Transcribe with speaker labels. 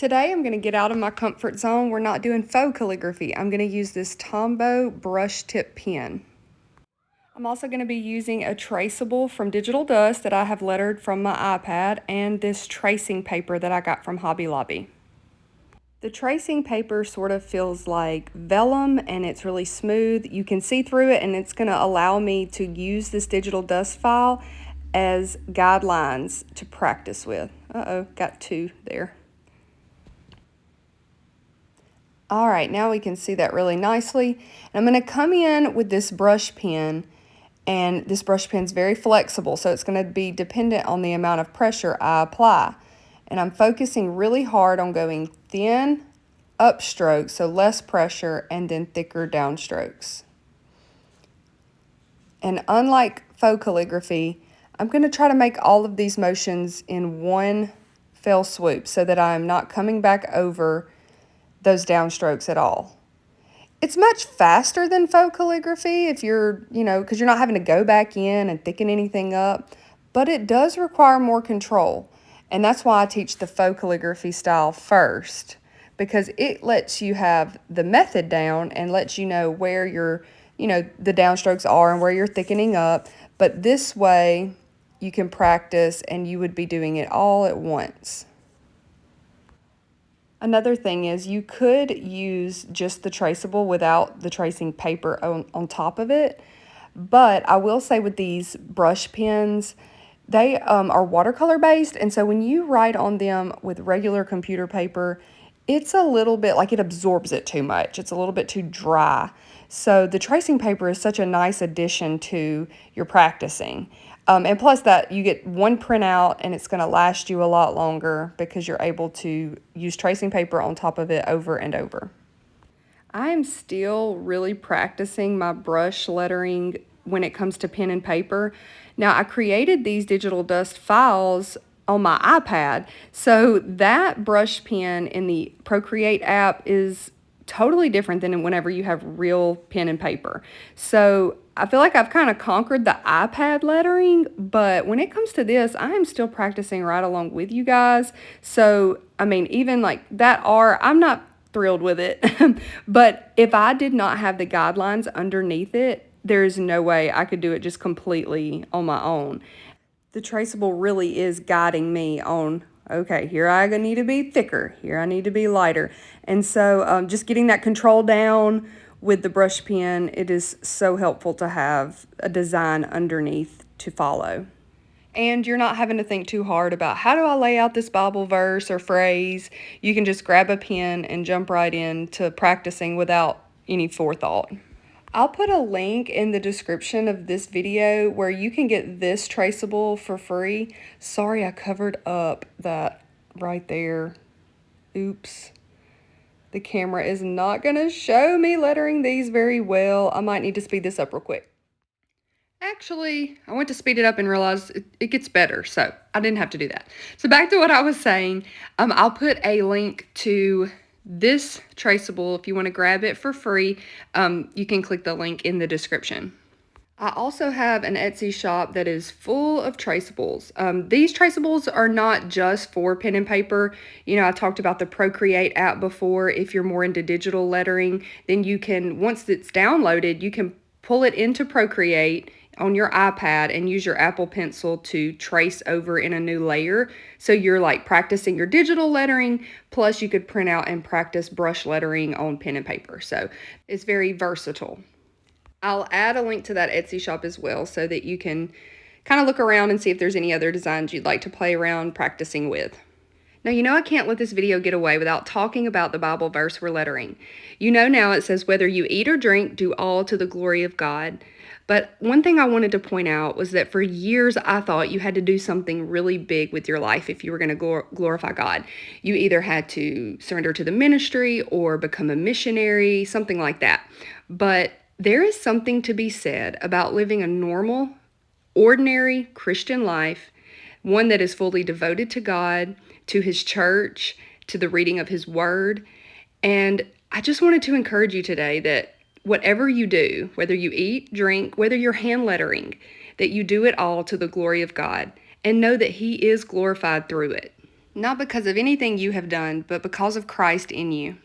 Speaker 1: Today I'm going to get out of my comfort zone. We're not doing faux calligraphy. I'm going to use this Tombow brush tip pen. I'm also going to be using a traceable from Digital Dust that I have lettered from my iPad and this tracing paper that I got from Hobby Lobby. The tracing paper sort of feels like vellum and it's really smooth. You can see through it and it's going to allow me to use this Digital Dust file as guidelines to practice with. Got two there. All right, now we can see that really nicely. And I'm going to come in with this brush pen, and this brush pen's very flexible, so it's going to be dependent on the amount of pressure I apply. And I'm focusing really hard on going thin upstrokes, so less pressure, and then thicker downstrokes. And unlike faux calligraphy, I'm going to try to make all of these motions in one fell swoop so that I'm not coming back over those downstrokes at all. It's much faster than faux calligraphy if you're, because you're not having to go back in and thicken anything up, but it does require more control. And that's why I teach the faux calligraphy style first, because it lets you have the method down and lets you know where your, the downstrokes are and where you're thickening up. But this way you can practice and you would be doing it all at once. Another thing is you could use just the traceable without the tracing paper on top of it. But I will say with these brush pens, they are watercolor based. And so when you write on them with regular computer paper, it's a little bit like it absorbs it too much. It's a little bit too dry. So the tracing paper is such a nice addition to your practicing. And plus that you get one printout and it's going to last you a lot longer because you're able to use tracing paper on top of it over and over. I am still really practicing my brush lettering when it comes to pen and paper. Now I created these Digital Dust files on my iPad, so that brush pen in the Procreate app is totally different than whenever you have real pen and paper. So I feel like I've kind of conquered the iPad lettering, but when it comes to this, I am still practicing right along with you guys. So, even like that R, I'm not thrilled with it, but if I did not have the guidelines underneath it, there's no way I could do it just completely on my own. The traceable really is guiding me on, okay, here I need to be thicker, here I need to be lighter. And so just getting that control down with the brush pen, it is so helpful to have a design underneath to follow. And you're not having to think too hard about how do I lay out this Bible verse or phrase. You can just grab a pen and jump right into practicing without any forethought. I'll put a link in the description of this video where you can get this traceable for free. Sorry, I covered up that right there. Oops. The camera is not going to show me lettering these very well. I might need to speed this up real quick. Actually, I went to speed it up and realized it gets better, so I didn't have to do that. So back to what I was saying, I'll put a link to this traceable. If you want to grab it for free, you can click the link in the description. I also have an Etsy shop that is full of traceables. These traceables are not just for pen and paper. I talked about the Procreate app before. If you're more into digital lettering, then you can, once it's downloaded, you can pull it into Procreate on your iPad and use your Apple Pencil to trace over in a new layer. So you're like practicing your digital lettering, plus you could print out and practice brush lettering on pen and paper. So it's very versatile. I'll add a link to that Etsy shop as well so that you can kind of look around and see if there's any other designs you'd like to play around practicing with. Now, I can't let this video get away without talking about the Bible verse we're lettering. Now it says, whether you eat or drink, do all to the glory of God. But one thing I wanted to point out was that for years I thought you had to do something really big with your life if you were going to glorify God. You either had to surrender to the ministry or become a missionary, something like that. But there is something to be said about living a normal, ordinary Christian life, one that is fully devoted to God, to His church, to the reading of His Word. And I just wanted to encourage you today that whatever you do, whether you eat, drink, whether you're hand lettering, that you do it all to the glory of God and know that He is glorified through it. not because of anything you have done, but because of Christ in you.